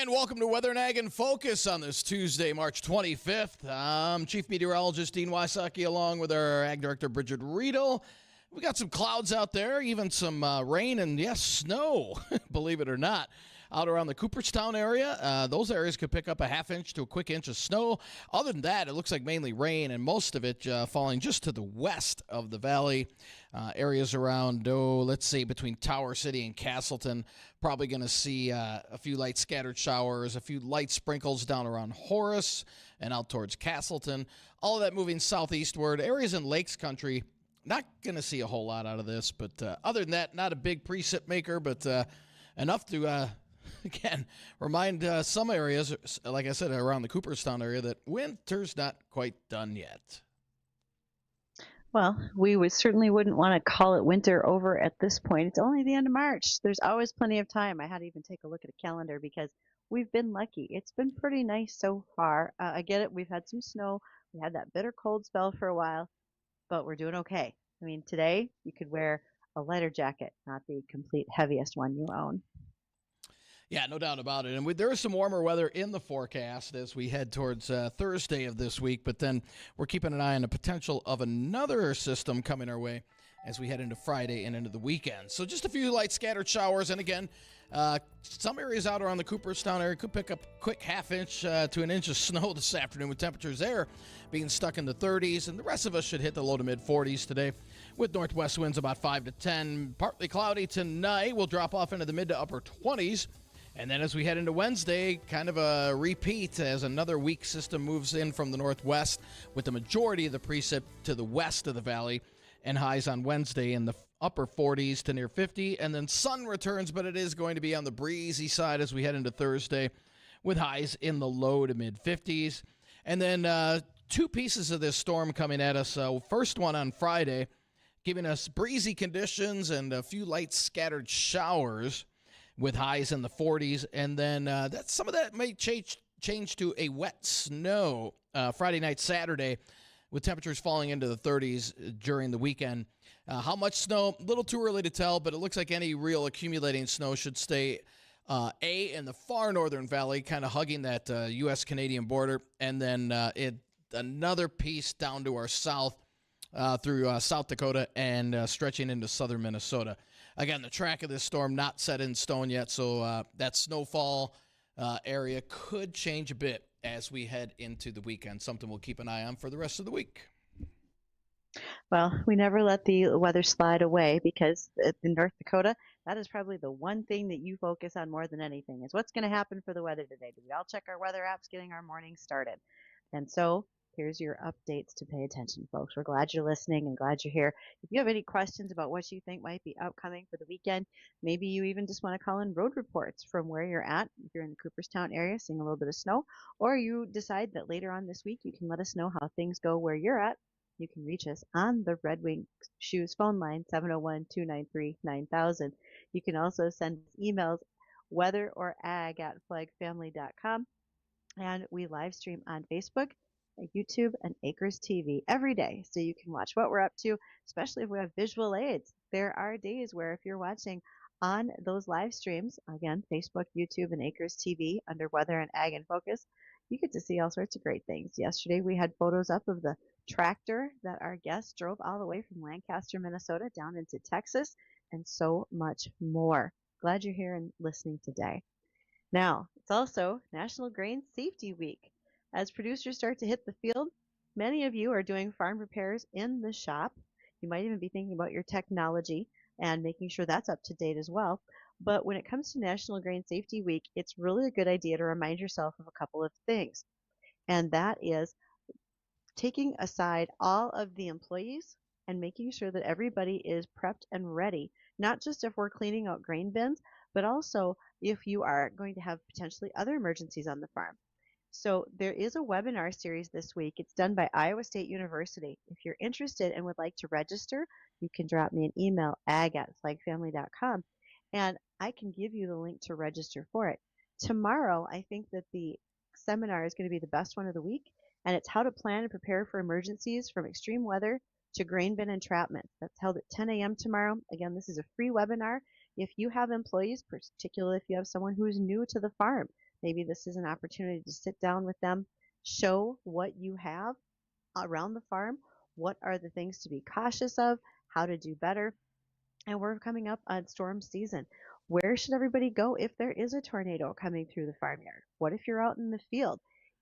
And welcome to Weather and Ag in Focus on this Tuesday, March 25th. I'm Chief Meteorologist Dean Wysocki along with our Ag Director Bridgette Readel. We got some clouds out there, even some rain and, yes, snow, believe it or not, out around the Cooperstown area. Those areas could pick up a half inch to a quick inch of snow. Other than that, it looks like mainly rain, and most of it falling just to the west of the valley. Areas around, let's say between Tower City and Castleton, probably going to see a few light scattered showers, a few light sprinkles down around Horace and out towards Castleton. All of that moving southeastward. Areas in Lakes Country, not going to see a whole lot out of this, but other than that, not a big precip maker, but enough to, again, remind some areas, like I said, around the Cooperstown area, that winter's not quite done yet. Well, we certainly wouldn't want to call it winter over at this point. It's only the end of March. There's always plenty of time. I had to even take a look at a calendar because we've been lucky. It's been pretty nice so far. I get it. We've had some snow. We had that bitter cold spell for a while, but we're doing okay. I mean, today you could wear a lighter jacket, not the complete heaviest one you own. Yeah, no doubt about it. And there is some warmer weather in the forecast as we head towards Thursday of this week, but then we're keeping an eye on the potential of another system coming our way as we head into Friday and into the weekend. So just a few light scattered showers, and again, some areas out around the Cooperstown area could pick up a quick half inch to an inch of snow this afternoon, with temperatures there being stuck in the 30s, and the rest of us should hit the low to mid 40s today with northwest winds about 5 to 10. Partly cloudy tonight. We'll drop off into the mid to upper 20s. And then as we head into Wednesday, kind of a repeat as another weak system moves in from the northwest, with the majority of the precip to the west of the valley, and highs on Wednesday in the upper 40s to near 50. And then sun returns, but it is going to be on the breezy side as we head into Thursday, with highs in the low to mid 50s. And then two pieces of this storm coming at us. First one on Friday, giving us breezy conditions and a few light scattered showers, with highs in the 40s, and then some of that may change to a wet snow Friday night, Saturday, with temperatures falling into the 30s during the weekend. How much snow? A little too early to tell, but it looks like any real accumulating snow should stay in the far northern valley, kind of hugging that U.S.-Canadian border, and then another piece down to our south through South Dakota and stretching into southern Minnesota. Again, the track of this storm not set in stone yet, so that snowfall area could change a bit as we head into the weekend, something we'll keep an eye on for the rest of the week. Well, we never let the weather slide away, because in North Dakota, that is probably the one thing that you focus on more than anything, is what's going to happen for the weather today. Do we all check our weather apps getting our morning started? And so here's your updates to pay attention, folks. We're glad you're listening and glad you're here. If you have any questions about what you think might be upcoming for the weekend, maybe you even just want to call in road reports from where you're at. If you're in the Cooperstown area seeing a little bit of snow, or you decide that later on this week you can let us know how things go where you're at, you can reach us on the Red Wing Shoes phone line, 701-293-9000. You can also send us emails, weatherorag@flagfamily.com. And we live stream on Facebook, YouTube, and Acres TV every day, so you can watch what we're up to, especially if we have visual aids. There are days where if you're watching on those live streams, again, Facebook, YouTube, and Acres TV under Weather and Ag in Focus, you get to see all sorts of great things. Yesterday we had photos up of the tractor that our guest drove all the way from Lancaster, Minnesota down into Texas, and so much more. Glad you're here and listening today. Now, it's also National Grain Safety Week. As producers start to hit the field, many of you are doing farm repairs in the shop. You might even be thinking about your technology and making sure that's up to date as well. But when it comes to National Grain Safety Week, it's really a good idea to remind yourself of a couple of things. And that is taking aside all of the employees and making sure that everybody is prepped and ready, not just if we're cleaning out grain bins, but also if you are going to have potentially other emergencies on the farm. So there is a webinar series this week. It's done by Iowa State University. If you're interested and would like to register, you can drop me an email, ag@flagfamily.com, and I can give you the link to register for it. Tomorrow, I think that the seminar is going to be the best one of the week, and it's how to plan and prepare for emergencies from extreme weather to grain bin entrapment. That's held at 10 a.m. tomorrow. Again, this is a free webinar. If you have employees, particularly if you have someone who is new to the farm, maybe this is an opportunity to sit down with them, show what you have around the farm, what are the things to be cautious of, how to do better. And we're coming up on storm season. Where should everybody go if there is a tornado coming through the farmyard? What if you're out in the field?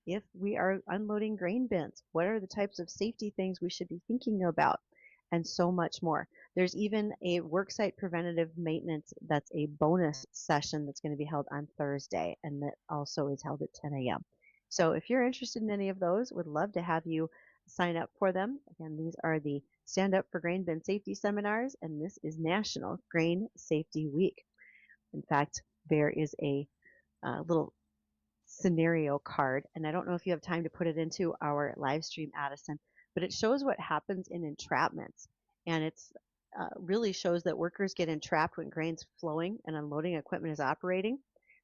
If we are unloading grain bins, what are the types of safety things we should be thinking about? And so much more. There's even a worksite preventative maintenance that's a bonus session that's going to be held on Thursday, and that also is held at 10 a.m. So if you're interested in any of those, would love to have you sign up for them. Again, these are the Stand Up for Grain Bin Safety seminars, and this is National Grain Safety Week. In fact, there is a little scenario card, and I don't know if you have time to put it into our live stream, Addison, but it shows what happens in entrapments, and it's really shows that workers get entrapped when grain's flowing and unloading equipment is operating.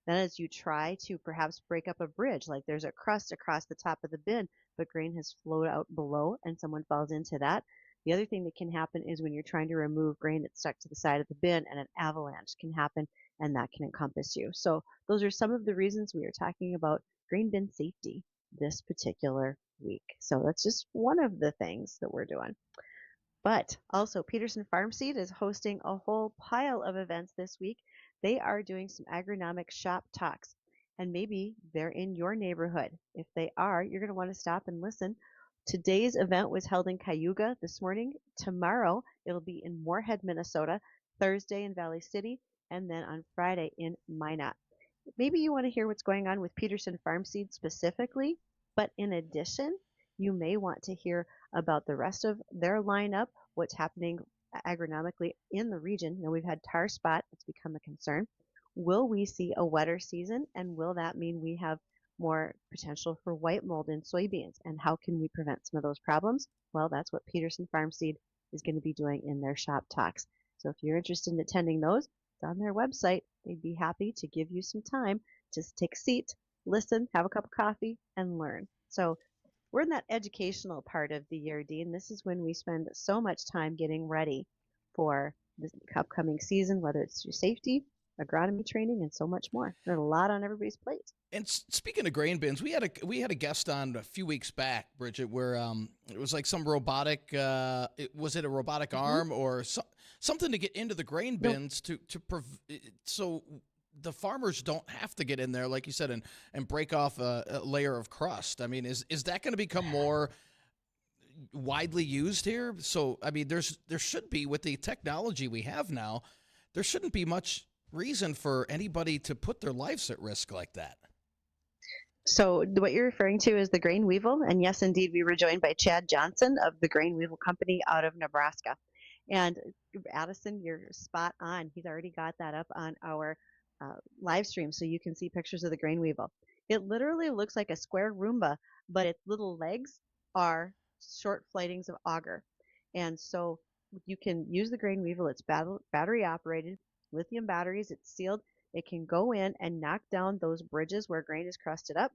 Then as you try to perhaps break up a bridge, like there's a crust across the top of the bin, but grain has flowed out below and someone falls into that. The other thing that can happen is when you're trying to remove grain that's stuck to the side of the bin, and an avalanche can happen, and that can encompass you. So those are some of the reasons we are talking about grain bin safety this particular week. So that's just one of the things that we're doing. But also, Peterson Farm Seed is hosting a whole pile of events this week. They are doing some agronomic shop talks, and maybe they're in your neighborhood. If they are, you're going to want to stop and listen. Today's event was held in Cayuga this morning. Tomorrow, it'll be in Moorhead, Minnesota. Thursday in Valley City, and then on Friday in Minot. Maybe you want to hear what's going on with Peterson Farm Seed specifically, but in addition, you may want to hear about the rest of their lineup, what's happening agronomically in the region. You know, we've had tar spot, it's become a concern. Will we see a wetter season, and will that mean we have more potential for white mold in soybeans? And how can we prevent some of those problems? Well, that's what Peterson Farm Seed is going to be doing in their shop talks. So if you're interested in attending those, it's on their website. They'd be happy to give you some time to take a seat, listen, have a cup of coffee, and learn. So we're in that educational part of the year, Dean. This is when we spend so much time getting ready for the upcoming season, whether it's through safety, agronomy training, and so much more. There's a lot on everybody's plate. And speaking of grain bins, we had a guest on a few weeks back, Bridgette, where it was like some robotic. Was it a robotic arm or something to get into the grain bins so the farmers don't have to get in there, like you said, and break off a layer of crust? I mean, is that going to become more widely used here? So I mean, there should be, with the technology we have now, there shouldn't be much reason for anybody to put their lives at risk like that. So what you're referring to is the grain weevil. And yes, indeed, we were joined by Chad Johnson of the Grain Weevil Company out of Nebraska. And Addison, you're spot on. He's already got that up on our live stream, so you can see pictures of the grain weevil. It literally looks like a square Roomba, but its little legs are short flightings of auger. And so you can use the grain weevil. It's battery operated, lithium batteries. It's sealed. It can go in and knock down those bridges where grain is crusted up.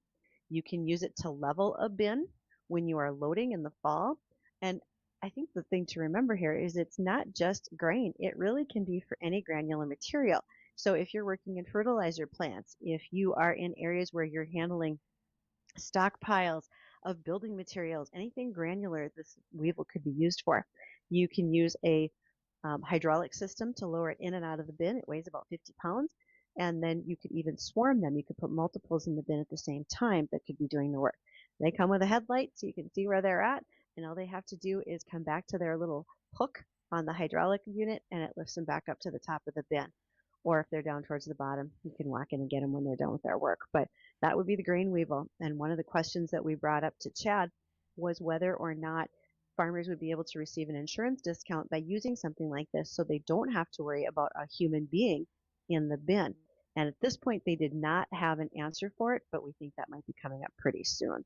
You can use it to level a bin when you are loading in the fall. And I think the thing to remember here is it's not just grain. It really can be for any granular material. So if you're working in fertilizer plants, if you are in areas where you're handling stockpiles of building materials, anything granular, this weevil could be used for. You can use a hydraulic system to lower it in and out of the bin. It weighs about 50 pounds. And then you could even swarm them. You could put multiples in the bin at the same time that could be doing the work. They come with a headlight so you can see where they're at. And all they have to do is come back to their little hook on the hydraulic unit, and it lifts them back up to the top of the bin. Or if they're down towards the bottom, you can walk in and get them when they're done with their work. But that would be the grain weevil. And one of the questions that we brought up to Chad was whether or not farmers would be able to receive an insurance discount by using something like this, so they don't have to worry about a human being in the bin. And at this point, they did not have an answer for it, but we think that might be coming up pretty soon.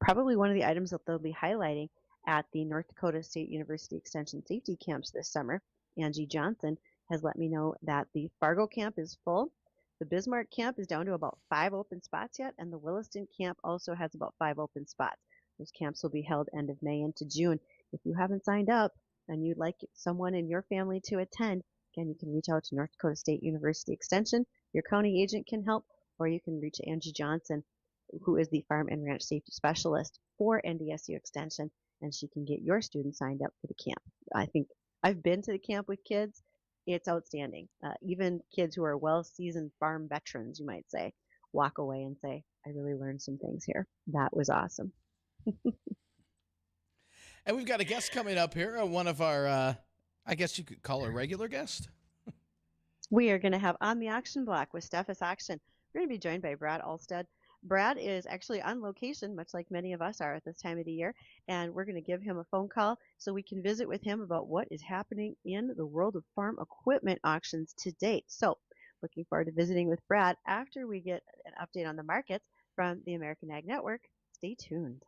Probably one of the items that they'll be highlighting at the North Dakota State University Extension Safety Camps this summer. Angie Johnson has let me know that the Fargo camp is full. The Bismarck camp is down to about 5 open spots yet, and the Williston camp also has about 5 open spots. Those camps will be held end of May into June. If you haven't signed up and you'd like someone in your family to attend, again, you can reach out to North Dakota State University Extension. Your county agent can help, or you can reach Angie Johnson, who is the Farm and Ranch Safety Specialist for NDSU Extension, and she can get your students signed up for the camp. I think I've been to the camp with kids. It's outstanding. Even kids who are well-seasoned farm veterans, you might say, walk away and say, I really learned some things here. That was awesome. And we've got a guest coming up here, one of our, I guess you could call her a regular guest. We are going to have On the Auction Block with Steffes Auction. We're going to be joined by Brad Alstead. Brad is actually on location, much like many of us are at this time of the year, and we're going to give him a phone call so we can visit with him about what is happening in the world of farm equipment auctions to date. So, looking forward to visiting with Brad after we get an update on the markets from the American Ag Network. Stay tuned.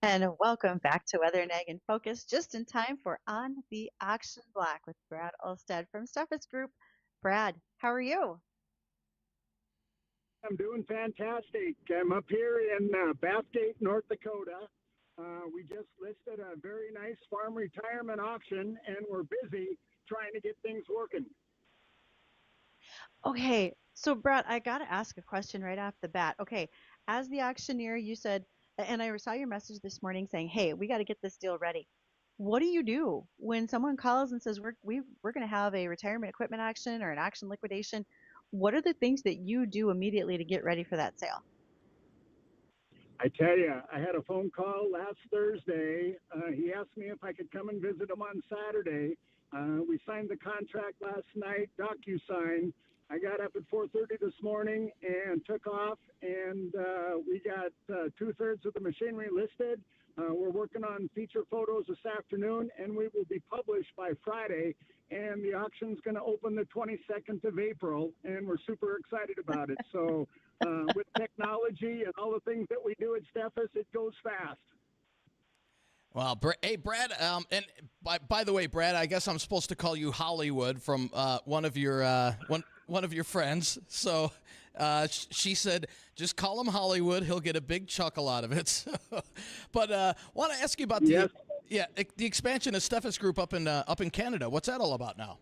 And welcome back to Weather and Ag in Focus, just in time for On the Auction Block with Brad Alstead from Steffes Group. Brad, how are you? I'm doing fantastic. I'm up here in Bathgate, North Dakota. We just listed a very nice farm retirement auction, and we're busy trying to get things working. Okay, so Brad, I got to ask a question right off the bat. Okay, as the auctioneer, you said, and I saw your message this morning saying, "Hey, we got to get this deal ready." What do you do when someone calls and says we're going to have a retirement equipment auction or an auction liquidation? What are the things that you do immediately to get ready for that sale? I tell you, I had a phone call last Thursday. He asked me if I could come and visit him on Saturday. We signed the contract last night, DocuSign, I got up at 4:30 this morning and took off, and we got 2/3 of the machinery listed. We're working on feature photos this afternoon, and we will be published by Friday. And the auction's going to open the 22nd of April, and we're super excited about it. So, with technology and all the things that we do at Steffes, it goes fast. Well, hey, Brad, and by the way, Brad, I guess I'm supposed to call you Hollywood from one of your friends. So she said, just call him Hollywood. He'll get a big chuckle out of it. But want to ask you about the expansion of Steffes Group up in Canada. What's that all about now?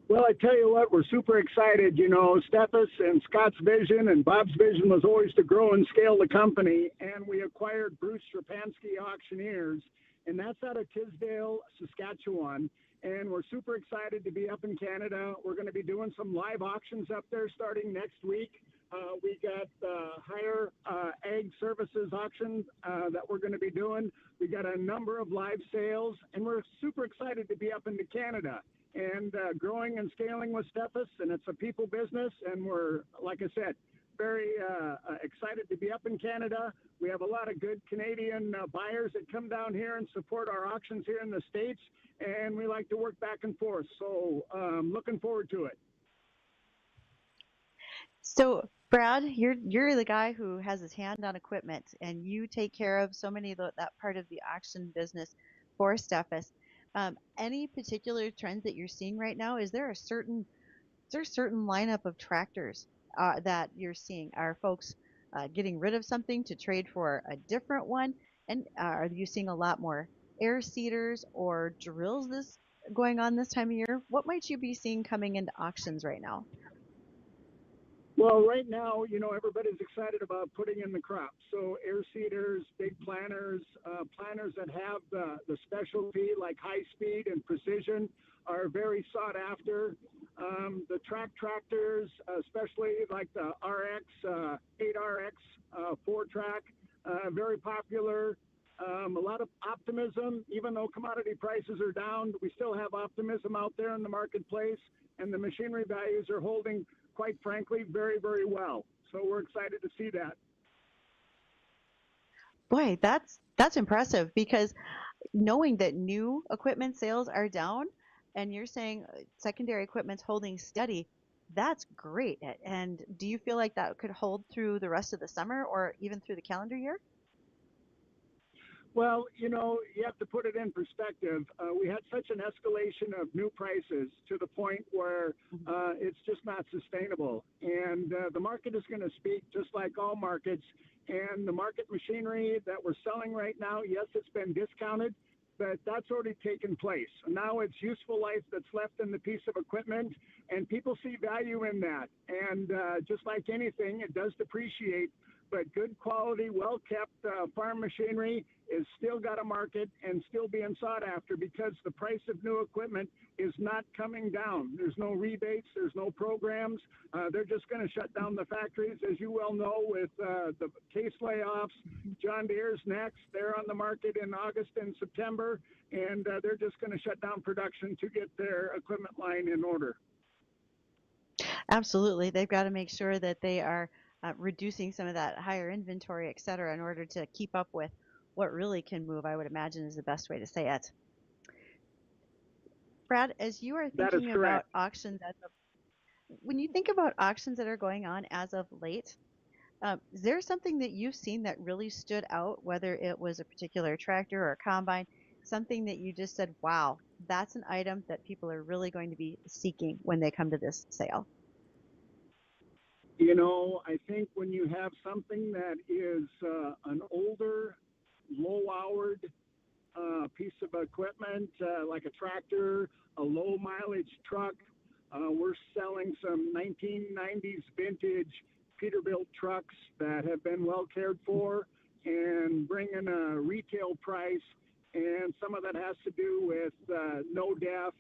Well, I tell you what, we're super excited. You know, Steffes and Scott's vision and Bob's vision was always to grow and scale the company, and we acquired Bruce Strapansky Auctioneers, and that's out of Tisdale, Saskatchewan. And we're super excited to be up in Canada. We're going to be doing some live auctions up there starting next week. We got higher ag services auction that we're going to be doing. We got a number of live sales, and we're super excited to be up into Canada and growing and scaling with Steffes, and it's a people business, and we're, like I said, very excited to be up in Canada. We have a lot of good Canadian buyers that come down here and support our auctions here in the States, and we like to work back and forth. So looking forward to it. So, Brad, you're the guy who has his hand on equipment, and you take care of so many of that part of the auction business for Steffes. Any particular trends that you're seeing right now? Is there a certain lineup of tractors that you're seeing? Are folks getting rid of something to trade for a different one? And are you seeing a lot more air seeders or drills going on this time of year? What might you be seeing coming into auctions right now? Well, right now, you know, everybody's excited about putting in the crops. So air seeders, big planters, planters that have the specialty like high speed and precision are very sought after. The track tractors, especially like the RX, 8RX, 4-track, very popular. A lot of optimism, even though commodity prices are down, we still have optimism out there in the marketplace, and the machinery values are holding, quite frankly, very, very well. So we're excited to see that. Boy, that's impressive, because knowing that new equipment sales are down and you're saying secondary equipment's holding steady, that's great. And do you feel like that could hold through the rest of the summer or even through the calendar year? Well, you know, you have to put it in perspective. We had such an escalation of new prices to the point where it's just not sustainable. And the market is going to speak just like all markets. And the market machinery that we're selling right now, yes, it's been discounted, but that's already taken place. Now it's useful life that's left in the piece of equipment, and people see value in that. And just like anything, it does depreciate. But good quality, well-kept farm machinery is still got a market and still being sought after, because the price of new equipment is not coming down. There's no rebates. There's no programs. They're just going to shut down the factories, as you well know, with the case layoffs. John Deere's next. They're on the market in August and September, and they're just going to shut down production to get their equipment line in order. Absolutely. They've got to make sure that they are reducing some of that higher inventory, et cetera, in order to keep up with what really can move, I would imagine, is the best way to say it. Brad, as you are thinking about auctions, when you think about auctions that are going on as of late, is there something that you've seen that really stood out, whether it was a particular tractor or a combine, something that you just said, wow, that's an item that people are really going to be seeking when they come to this sale? You know, I think when you have something that is an older, low-houred piece of equipment, like a tractor, a low-mileage truck, we're selling some 1990s vintage Peterbilt trucks that have been well cared for and bringing a retail price. And some of that has to do with no def,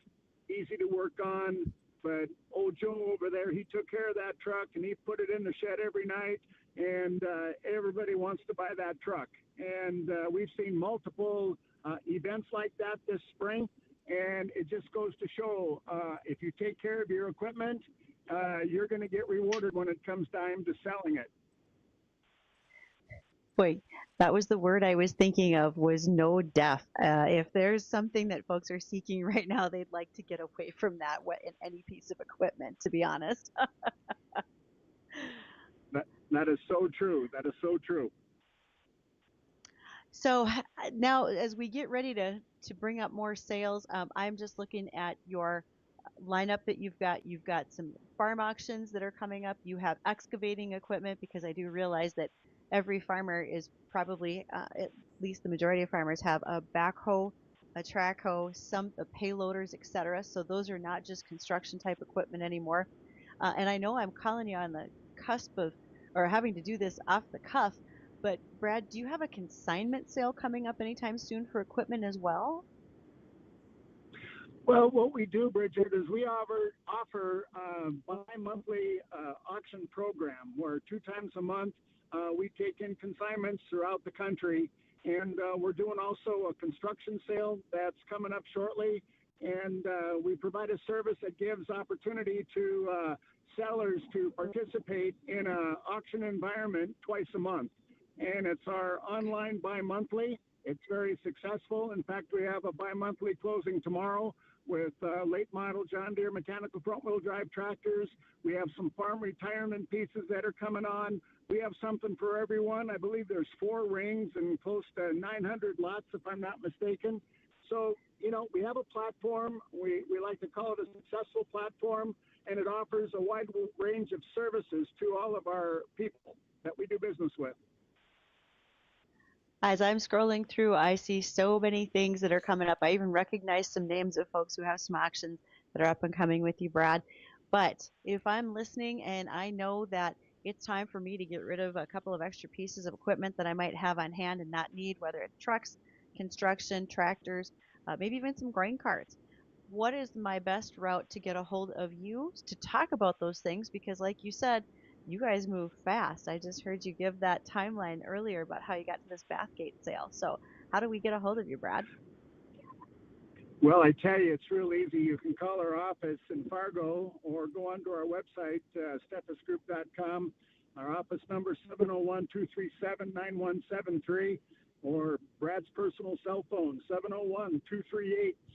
easy to work on. But old Joe over there, he took care of that truck, and he put it in the shed every night, and everybody wants to buy that truck. And we've seen multiple events like that this spring, and it just goes to show if you take care of your equipment you're going to get rewarded when it comes time to selling it. Boy, that was the word I was thinking of, was no def. If there's something that folks are seeking right now, they'd like to get away from that in any piece of equipment, to be honest. That is so true. That is so true. So now, as we get ready to bring up more sales, I'm just looking at your lineup that you've got. You've got some farm auctions that are coming up. You have excavating equipment, because I do realize that every farmer is probably, at least the majority of farmers, have a backhoe, a track hoe, some payloaders, etc. So those are not just construction type equipment anymore. And I know I'm calling you on the cusp of, or having to do this off the cuff, but Brad, do you have a consignment sale coming up anytime soon for equipment as well? Well, what we do, Bridgette, is we offer a bi-monthly auction program where 2 times a month we take in consignments throughout the country. And we're doing also a construction sale that's coming up shortly. And we provide a service that gives opportunity to sellers to participate in an auction environment twice a month. And it's our online bi-monthly. It's very successful. In fact, we have a bi-monthly closing tomorrow with late model John Deere mechanical front-wheel drive tractors. We have some farm retirement pieces that are coming on. We have something for everyone. I believe there's 4 rings and close to 900 lots, if I'm not mistaken. So, we have a platform. We like to call it a successful platform, and it offers a wide range of services to all of our people that we do business with. As I'm scrolling through, I see so many things that are coming up. I even recognize some names of folks who have some auctions that are up and coming with you, Brad. But if I'm listening and I know that it's time for me to get rid of a couple of extra pieces of equipment that I might have on hand and not need, whether it's trucks, construction, tractors, maybe even some grain carts, what is my best route to get a hold of you to talk about those things? Because like you said, you guys move fast. I just heard you give that timeline earlier about how you got to this Bathgate sale. So how do we get a hold of you, Brad? Well, I tell you, it's real easy. You can call our office in Fargo or go onto our website, stethosgroup.com. Our office number is 701-237-9173, or Brad's personal cell phone,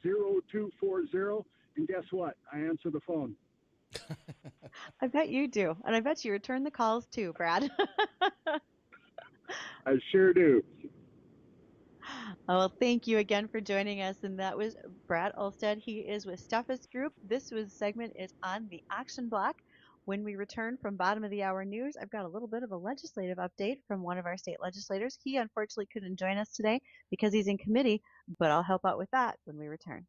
701-238-0240. And guess what? I answer the phone. I bet you do. And I bet you return the calls too, Brad. I sure do. Well, thank you again for joining us. And that was Brad Olstead. He is with Steffes Group. This was segment is on the auction block. When we return from bottom of the hour news, I've got a little bit of a legislative update from one of our state legislators. He unfortunately couldn't join us today because he's in committee, but I'll help out with that when we return.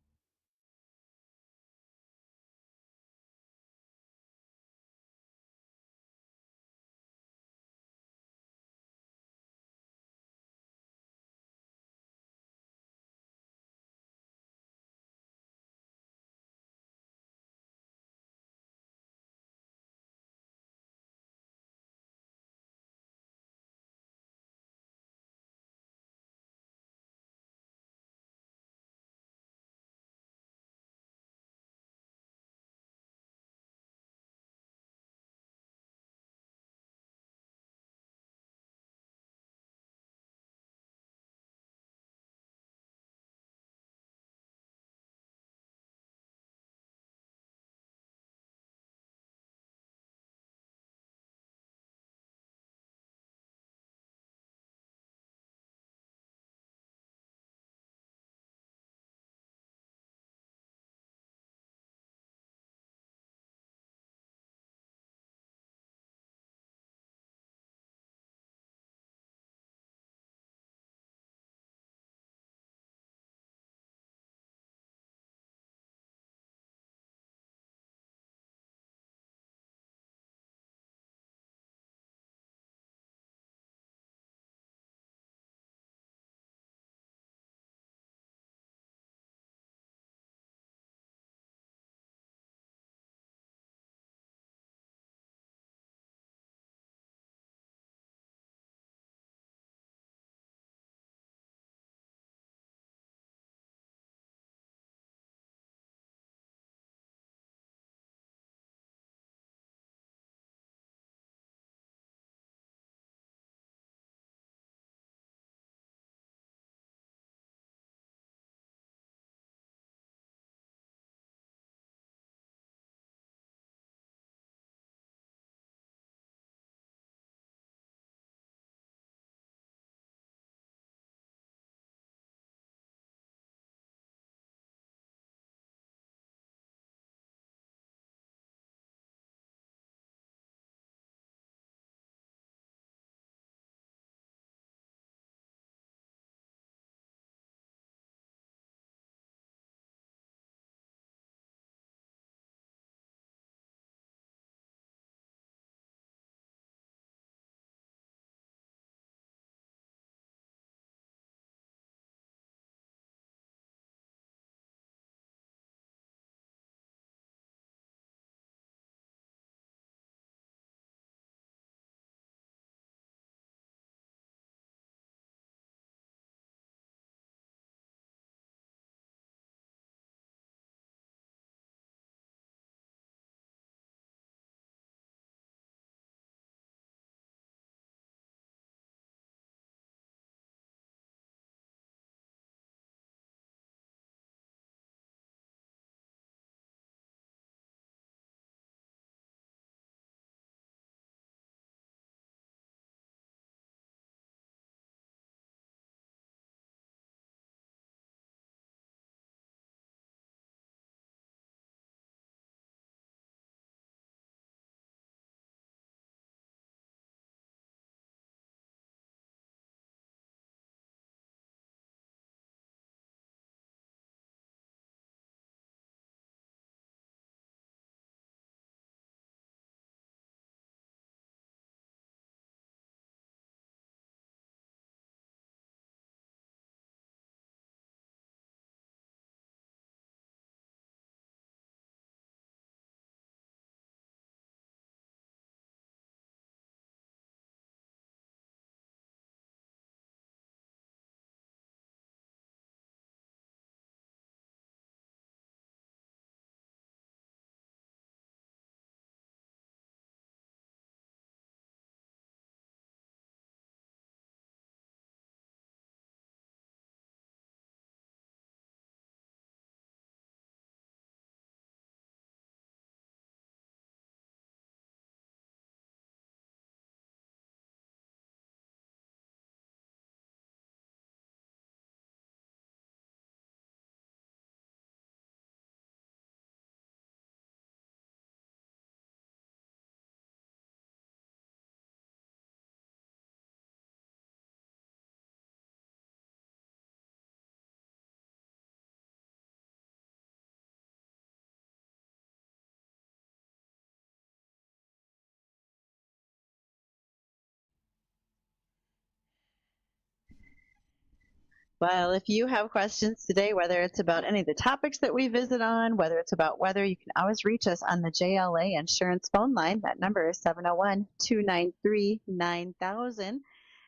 Well, if you have questions today, whether it's about any of the topics that we visit on, whether it's about weather, you can always reach us on the JLA Insurance phone line. That number is 701-293-9000.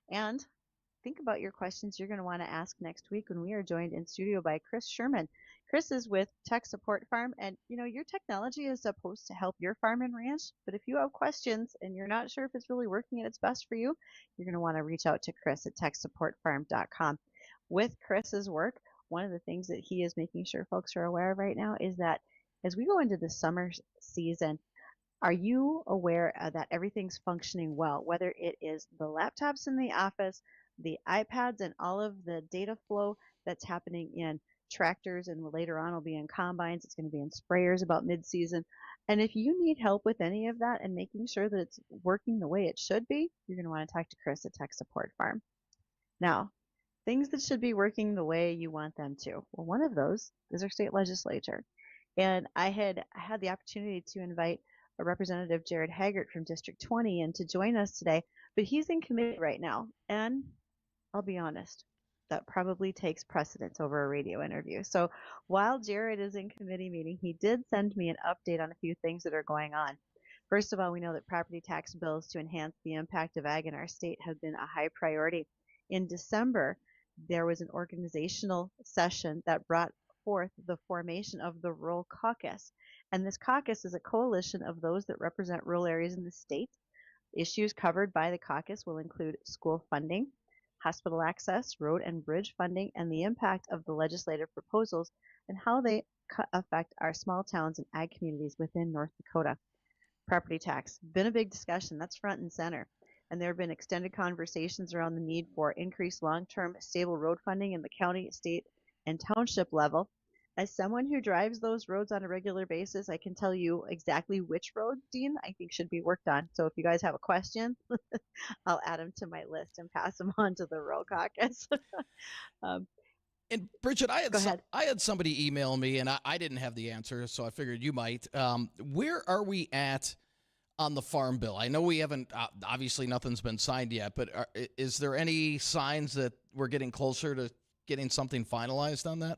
And think about your questions you're going to want to ask next week when we are joined in studio by Chris Sherman. Chris is with Tech Support Farm, and your technology is supposed to help your farm and ranch, but if you have questions and you're not sure if it's really working and it's best for you, you're going to want to reach out to Chris at techsupportfarm.com. With Chris's work, one of the things that he is making sure folks are aware of right now is that as we go into the summer season, are you aware that everything's functioning well, whether it is the laptops in the office, the iPads, and all of the data flow that's happening in tractors, and later on will be in combines, it's going to be in sprayers about mid-season. And if you need help with any of that and making sure that it's working the way it should be, you're going to want to talk to Chris at Tech Support Farm. Now, things that should be working the way you want them to. Well, one of those is our state legislature. And I had the opportunity to invite a Representative Jared Haggart from District 20 in to join us today, but he's in committee right now. And I'll be honest, that probably takes precedence over a radio interview. So while Jared is in committee meeting, he did send me an update on a few things that are going on. First of all, we know that property tax bills to enhance the impact of ag in our state have been a high priority. In December, there was an organizational session that brought forth the formation of the Rural Caucus. And this caucus is a coalition of those that represent rural areas in the state. Issues covered by the caucus will include school funding, hospital access, road and bridge funding, and the impact of the legislative proposals and how they affect our small towns and ag communities within North Dakota. Property tax, been a big discussion. That's front and center. And there have been extended conversations around the need for increased long-term stable road funding in the county, state, and township level. As someone who drives those roads on a regular basis, I can tell you exactly which roads, Dean, I think should be worked on. So if you guys have a question, I'll add them to my list and pass them on to the Rural Caucus. And Bridgette, Go ahead. I had somebody email me, and I didn't have the answer, so I figured you might. Where are we at on the Farm Bill? I know we haven't, obviously nothing's been signed yet, but is there any signs that we're getting closer to getting something finalized on that?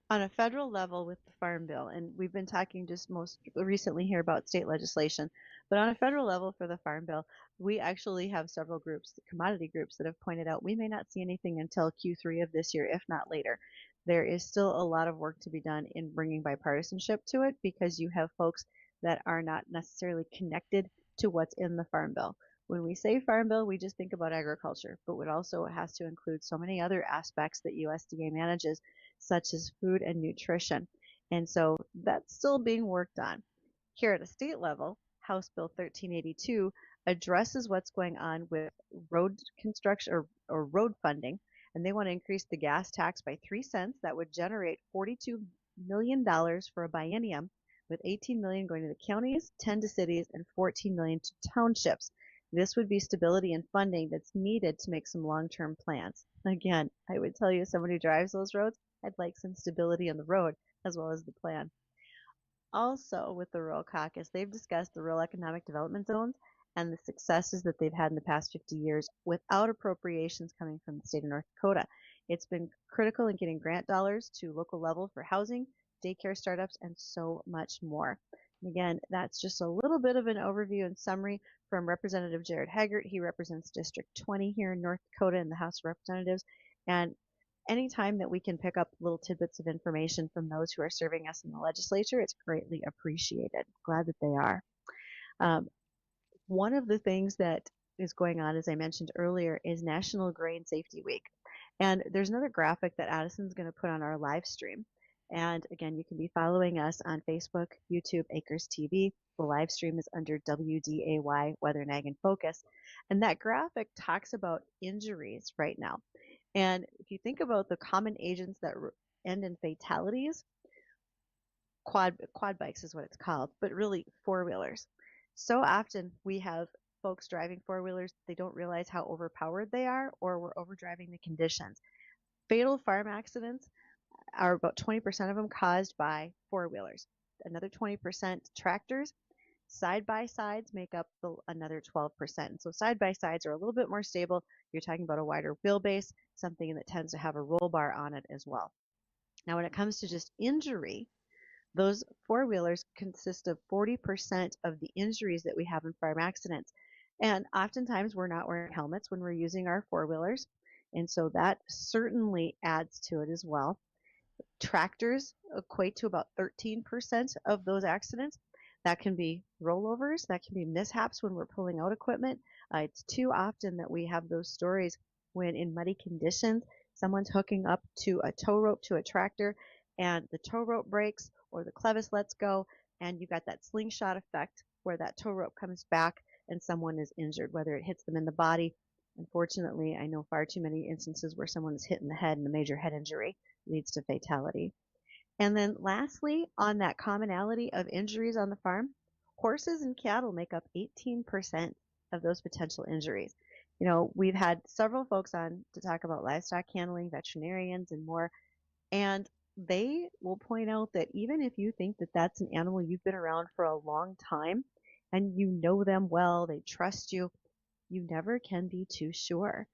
On a federal level with the Farm Bill, and we've been talking just most recently here about state legislation, but on a federal level for the Farm Bill, we actually have several groups, commodity groups, that have pointed out we may not see anything until Q3 of this year, if not later. There is still a lot of work to be done in bringing bipartisanship to it because you have folks that are not necessarily connected to what's in the Farm Bill. When we say Farm Bill, we just think about agriculture, but it also has to include so many other aspects that USDA manages, such as food and nutrition. And so that's still being worked on. Here at a state level, House Bill 1382 addresses what's going on with road construction or road funding, and they want to increase the gas tax by 3 cents. That would generate $42 million for a biennium, with $18 million going to the counties, 10 to cities, and $14 million to townships. This would be stability and funding that's needed to make some long-term plans. Again, I would tell you, as someone who drives those roads, I'd like some stability on the road as well as the plan. Also, with the Rural Caucus, they've discussed the rural economic development zones and the successes that they've had in the past 50 years without appropriations coming from the state of North Dakota. It's been critical in getting grant dollars to local level for housing, daycare startups, and so much more. And again, that's just a little bit of an overview and summary from Representative Jared Haggart. He represents District 20 here in North Dakota in the House of Representatives. And anytime that we can pick up little tidbits of information from those who are serving us in the legislature, it's greatly appreciated. Glad that they are. One of the things that is going on, as I mentioned earlier, is National Grain Safety Week. And there's another graphic that Addison's going to put on our live stream. And again, you can be following us on Facebook, YouTube, Acres TV. The live stream is under WDAY, Weather and Ag in Focus. And that graphic talks about injuries right now. And if you think about the common agents that end in fatalities, quad bikes is what it's called, but really four-wheelers. So often we have folks driving four-wheelers, they don't realize how overpowered they are, or we're overdriving the conditions. Fatal farm accidents are about 20% of them caused by four-wheelers, another 20% tractors, Side-by-sides make up another 12%. So side-by-sides are a little bit more stable. You're talking about a wider wheelbase, something that tends to have a roll bar on it as well. Now, when it comes to just injury, those four-wheelers consist of 40% of the injuries that we have in farm accidents. And oftentimes we're not wearing helmets when we're using our four-wheelers. And so that certainly adds to it as well. Tractors equate to about 13% of those accidents. That can be rollovers, that can be mishaps when we're pulling out equipment. It's too often that we have those stories when in muddy conditions, someone's hooking up to a tow rope to a tractor and the tow rope breaks or the clevis lets go, and you got that slingshot effect where that tow rope comes back and someone is injured, whether it hits them in the body. Unfortunately, I know far too many instances where someone is hit in the head and a major head injury leads to fatality. And then lastly, on that commonality of injuries on the farm, horses and cattle make up 18% of those potential injuries. You know, we've had several folks on to talk about livestock handling, veterinarians, and more, and they will point out that even if you think that that's an animal you've been around for a long time and you know them well, they trust you, you never can be too sure.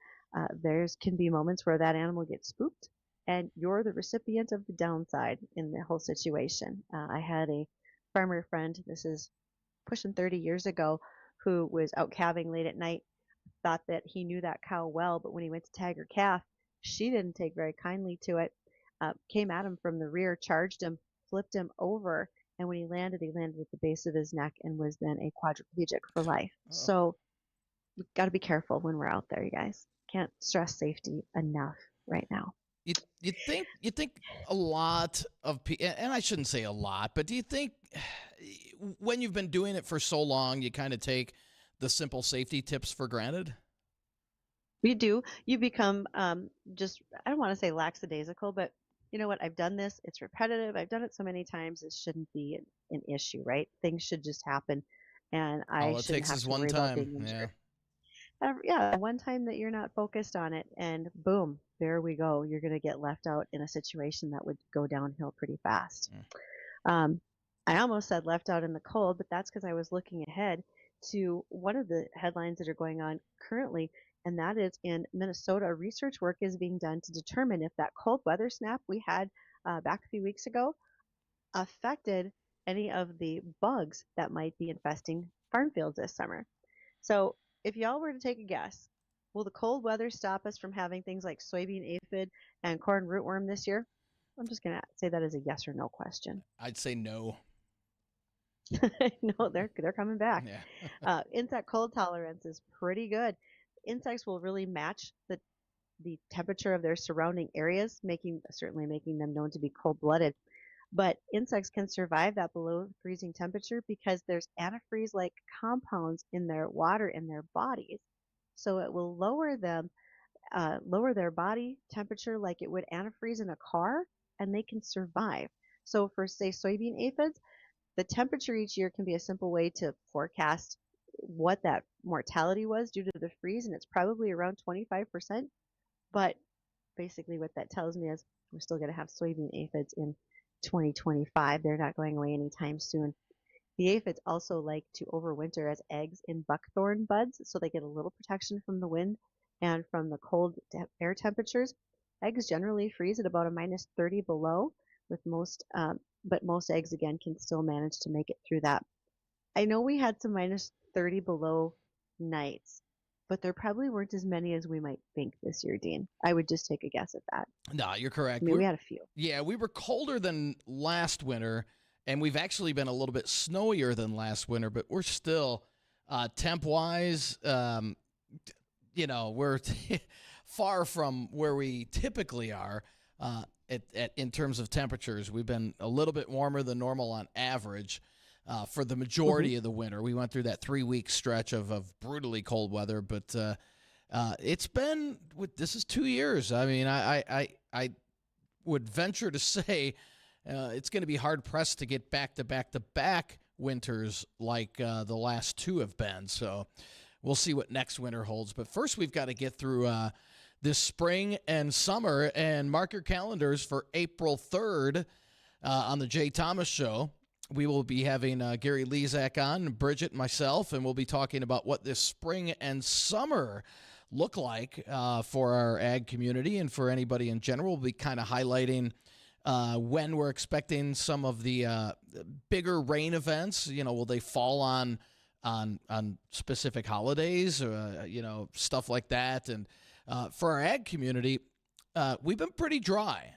There's can be moments where that animal gets spooked and you're the recipient of the downside in the whole situation. I had a farmer friend, this is pushing 30 years ago, who was out calving late at night, thought that he knew that cow well, but when he went to tag her calf, she didn't take very kindly to it, came at him from the rear, charged him, flipped him over, and when he landed at the base of his neck and was then a quadriplegic for life. Oh. So we've got to be careful when we're out there, you guys. Can't stress safety enough right now. You think a lot of people, and I shouldn't say a lot, but do you think when you've been doing it for so long, you kind of take the simple safety tips for granted? We do. You become just, I don't want to say lackadaisical, but you know what? I've done this. It's repetitive. I've done it so many times. It shouldn't be an issue, right? Things should just happen, and I All it shouldn't takes have is to one worry about being time. Yeah. injured. Yeah, one time that you're not focused on it, and boom, there we go. You're going to get left out in a situation that would go downhill pretty fast. I almost said left out in the cold, but that's because I was looking ahead to one of the headlines that are going on currently, and that is in Minnesota. Research work is being done to determine if that cold weather snap we had back a few weeks ago affected any of the bugs that might be infesting farm fields this summer. So if y'all were to take a guess, will the cold weather stop us from having things like soybean aphid and corn rootworm this year? I'm just going to say that as a yes or no question. I'd say no. No, they're coming back. Yeah. Insect cold tolerance is pretty good. Insects will really match the temperature of their surrounding areas, certainly making them known to be cold-blooded. But insects can survive that below freezing temperature because there's antifreeze-like compounds in their water in their bodies. So it will lower their body temperature like it would antifreeze in a car, and they can survive. So for, say, soybean aphids, the temperature each year can be a simple way to forecast what that mortality was due to the freeze, and it's probably around 25%. But basically what that tells me is we're still going to have soybean aphids in 2025. They're not going away anytime soon. The aphids also like to overwinter as eggs in buckthorn buds, so they get a little protection from the wind and from the cold air temperatures. Eggs generally freeze at about a minus 30 below, but most eggs, again, can still manage to make it through that. I know we had some minus 30 below nights, but there probably weren't as many as we might think this year, Dean. I would just take a guess at that. No, you're correct. I mean, we had a few. Yeah, we were colder than last winter, and we've actually been a little bit snowier than last winter, but we're still, temp-wise, we're far from where we typically are in terms of temperatures. We've been a little bit warmer than normal on average for the majority of the winter. We went through that 3-week stretch of brutally cold weather, but it's been, this is 2 years. I mean, I would venture to say it's going to be hard-pressed to get back-to-back-to-back winters like the last two have been. So we'll see what next winter holds. But first, we've got to get through this spring and summer, and mark your calendars for April 3rd on the Jay Thomas Show. we will be having Gary Lezak on, Bridgette, and myself, and we'll be talking about what this spring and summer look like for our ag community and for anybody in general. We'll be kind of highlighting when we're expecting some of the bigger rain events. Will they fall on specific holidays, or stuff like that. And for our ag community, we've been pretty dry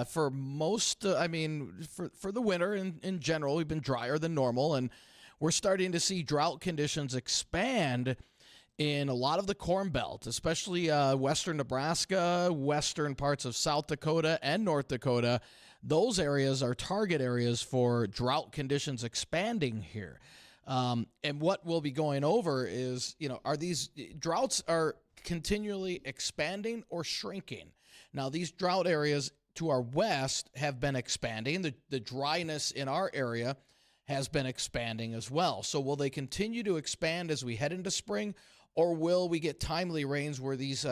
for most. For the winter in general, we've been drier than normal, and we're starting to see drought conditions expand in a lot of the Corn Belt, especially western Nebraska, western parts of South Dakota, and North Dakota. Those areas are target areas for drought conditions expanding here. And what we'll be going over is, are these droughts are continually expanding or shrinking? Now, these drought areas to our west have been expanding. The dryness in our area has been expanding as well. So will they continue to expand as we head into spring, or will we get timely rains where these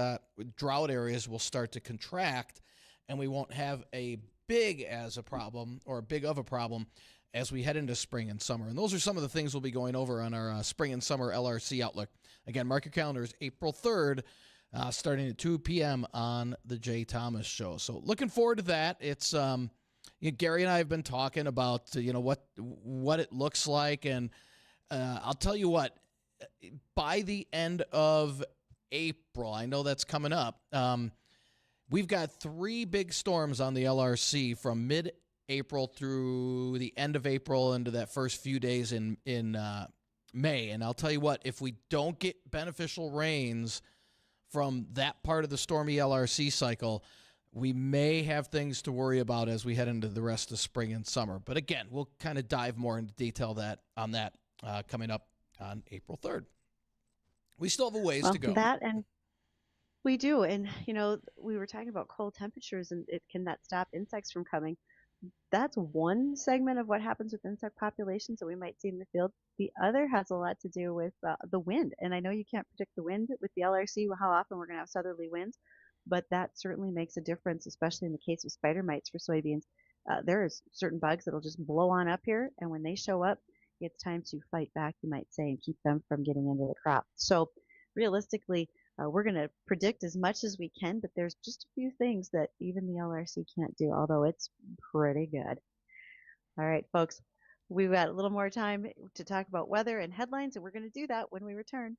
drought areas will start to contract and we won't have a big of a problem as we head into spring and summer? And those are some of the things we'll be going over on our spring and summer LRC Outlook. Again, mark your calendars, April 3rd, starting at 2 p.m. on the Jay Thomas Show. So looking forward to that. It's Gary and I have been talking about what it looks like, and I'll tell you what, by the end of April, I know that's coming up, we've got 3 big storms on the LRC from mid-April through the end of April into that first few days in May. And I'll tell you what, if we don't get beneficial rains from that part of the stormy LRC cycle, we may have things to worry about as we head into the rest of spring and summer. But again, we'll kind of dive more into detail on that coming up on April 3rd. We still have a ways to go. That, and we do. And, we were talking about cold temperatures and can that stop insects from coming? That's one segment of what happens with insect populations that we might see in the field. The other has a lot to do with the wind. And I know you can't predict the wind with the LRC, how often we're going to have southerly winds, but that certainly makes a difference, especially in the case of spider mites for soybeans. There are certain bugs that'll just blow on up here, and when they show up, it's time to fight back, you might say, and keep them from getting into the crop. So realistically, we're going to predict as much as we can, but there's just a few things that even the LRC can't do, although it's pretty good. All right, folks, we've got a little more time to talk about weather and headlines, and we're going to do that when we return.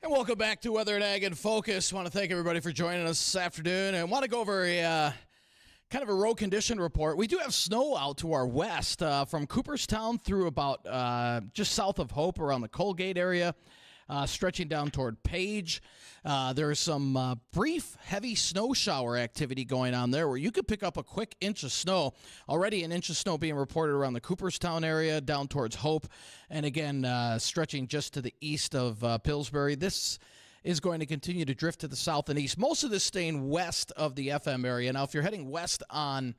And welcome back to Weather and Ag in Focus. I want to thank everybody for joining us this afternoon. And want to go over a kind of a road condition report. We do have snow out to our west from Cooperstown through about just south of Hope around the Colgate area, stretching down toward Page. There's some brief heavy snow shower activity going on there where you could pick up a quick inch of snow. Already an inch of snow being reported around the Cooperstown area down towards Hope. And again, stretching just to the east of Pillsbury. This is going to continue to drift to the south and east. Most of this staying west of the FM area. Now, if you're heading west on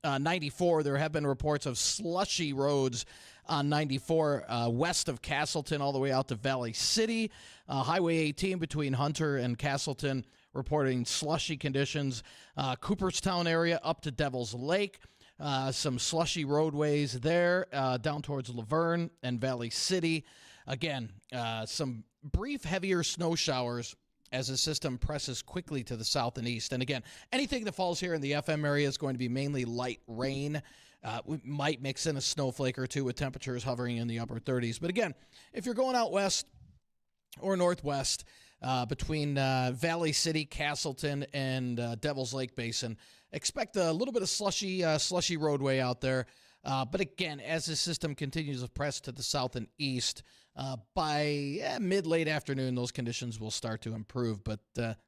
94, there have been reports of slushy roads on 94 west of Castleton all the way out to Valley City. Highway 18 between Hunter and Castleton reporting slushy conditions. Cooperstown area up to Devil's Lake. Some slushy roadways there down towards Laverne and Valley City. Again, some brief heavier snow showers as the system presses quickly to the south and east. And again, anything that falls here in the FM area is going to be mainly light rain. We might mix in a snowflake or two with temperatures hovering in the upper 30s. But again, if you're going out west or northwest between Valley City, Castleton, and Devil's Lake Basin, expect a little bit of slushy roadway out there. But again, as the system continues to press to the south and east, by mid-late afternoon, those conditions will start to improve. But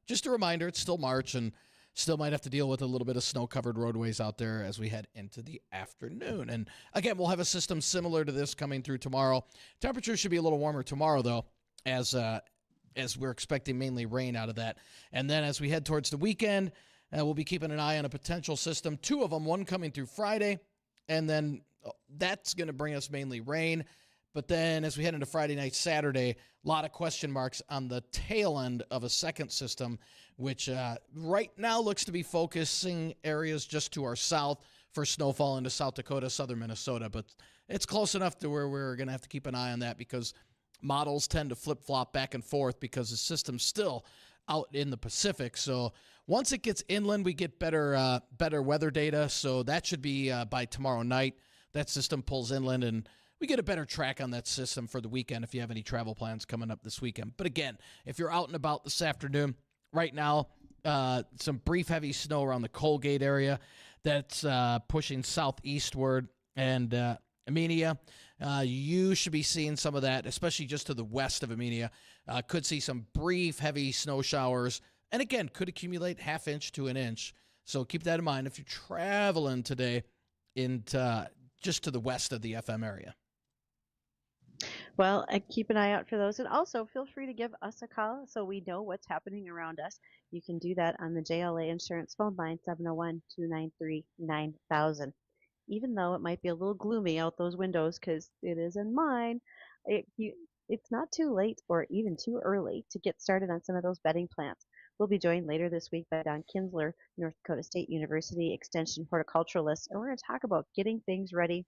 just a reminder, it's still March and still might have to deal with a little bit of snow-covered roadways out there as we head into the afternoon. And again, we'll have a system similar to this coming through tomorrow. Temperatures should be a little warmer tomorrow, though, as we're expecting mainly rain out of that. And then as we head towards the weekend, we'll be keeping an eye on a potential system, two of them, one coming through Friday, and then that's going to bring us mainly rain. But then as we head into Friday night, Saturday, a lot of question marks on the tail end of a second system, which right now looks to be focusing areas just to our south for snowfall into South Dakota, southern Minnesota. But it's close enough to where we're going to have to keep an eye on that because models tend to flip-flop back and forth because the system's still out in the Pacific. So once it gets inland, we get better weather data. So that should be by tomorrow night. That system pulls inland, and we get a better track on that system for the weekend if you have any travel plans coming up this weekend. But again, if you're out and about this afternoon, right now, some brief heavy snow around the Colgate area that's pushing southeastward and Amenia. You should be seeing some of that, especially just to the west of Amenia. Could see some brief heavy snow showers, and again, could accumulate half inch to an inch. So keep that in mind if you're traveling today into just to the west of the FM area. Well, keep an eye out for those. And also feel free to give us a call so we know what's happening around us. You can do that on the JLA Insurance phone line, 701-293-9000. Even though it might be a little gloomy out those windows because it is in mine, it's not too late or even too early to get started on some of those bedding plants. We'll be joined later this week by Don Kinsler, North Dakota State University Extension horticulturalist, and we're going to talk about getting things ready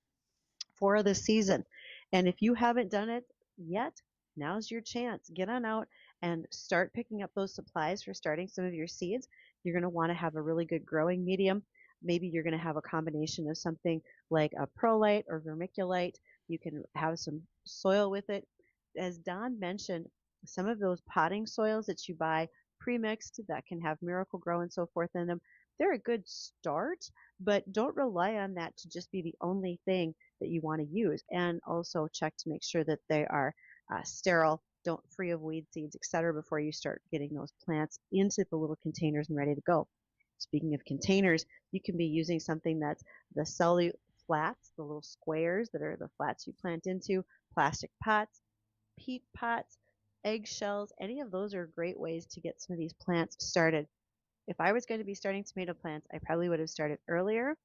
for the season. And if you haven't done it yet, now's your chance. Get on out and start picking up those supplies for starting some of your seeds. You're going to want to have a really good growing medium. Maybe you're going to have a combination of something like a perlite or vermiculite. You can have some soil with it. As Don mentioned, some of those potting soils that you buy pre-mixed that can have Miracle Grow and so forth in them, they're a good start, but don't rely on that to just be the only thing that you want to use. And also check to make sure that they are sterile, don't free of weed seeds, etc., before you start getting those plants into the little containers and ready to go. Speaking of containers, you can be using something that's the cellu flats, the little squares that are the flats you plant into, plastic pots, peat pots, eggshells. Any of those are great ways to get some of these plants started. If I was going to be starting tomato plants, I probably would have started earlier,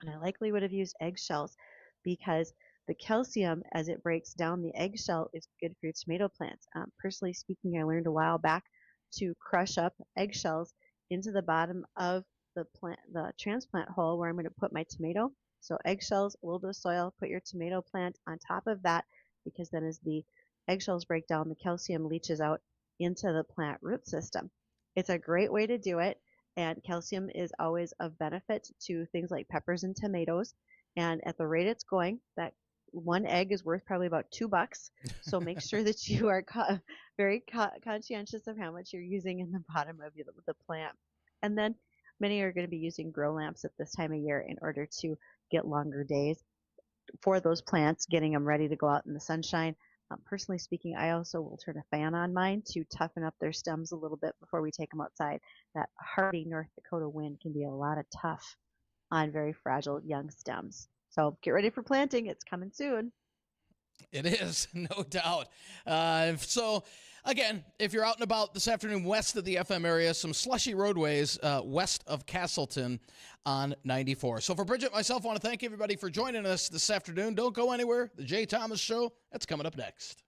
and I likely would have used eggshells because the calcium, as it breaks down the eggshell, is good for your tomato plants. Personally speaking, I learned a while back to crush up eggshells into the bottom of the transplant hole where I'm going to put my tomato. So eggshells, a little bit of soil, put your tomato plant on top of that, because then as the eggshells break down, the calcium leaches out into the plant root system. It's a great way to do it, and calcium is always of benefit to things like peppers and tomatoes. And at the rate it's going, that one egg is worth probably about $2. So make sure that you are very conscientious of how much you're using in the bottom of the plant. And then many are going to be using grow lamps at this time of year in order to get longer days for those plants, getting them ready to go out in the sunshine. Personally speaking, I also will turn a fan on mine to toughen up their stems a little bit before we take them outside. That hardy North Dakota wind can be a lot of tough on very fragile young stems. So get ready for planting. It's coming soon. It is, no doubt. So, again, if you're out and about this afternoon west of the FM area, some slushy roadways west of Castleton on 94. So for Bridgette, myself, I want to thank everybody for joining us this afternoon. Don't go anywhere. The Jay Thomas Show, that's coming up next.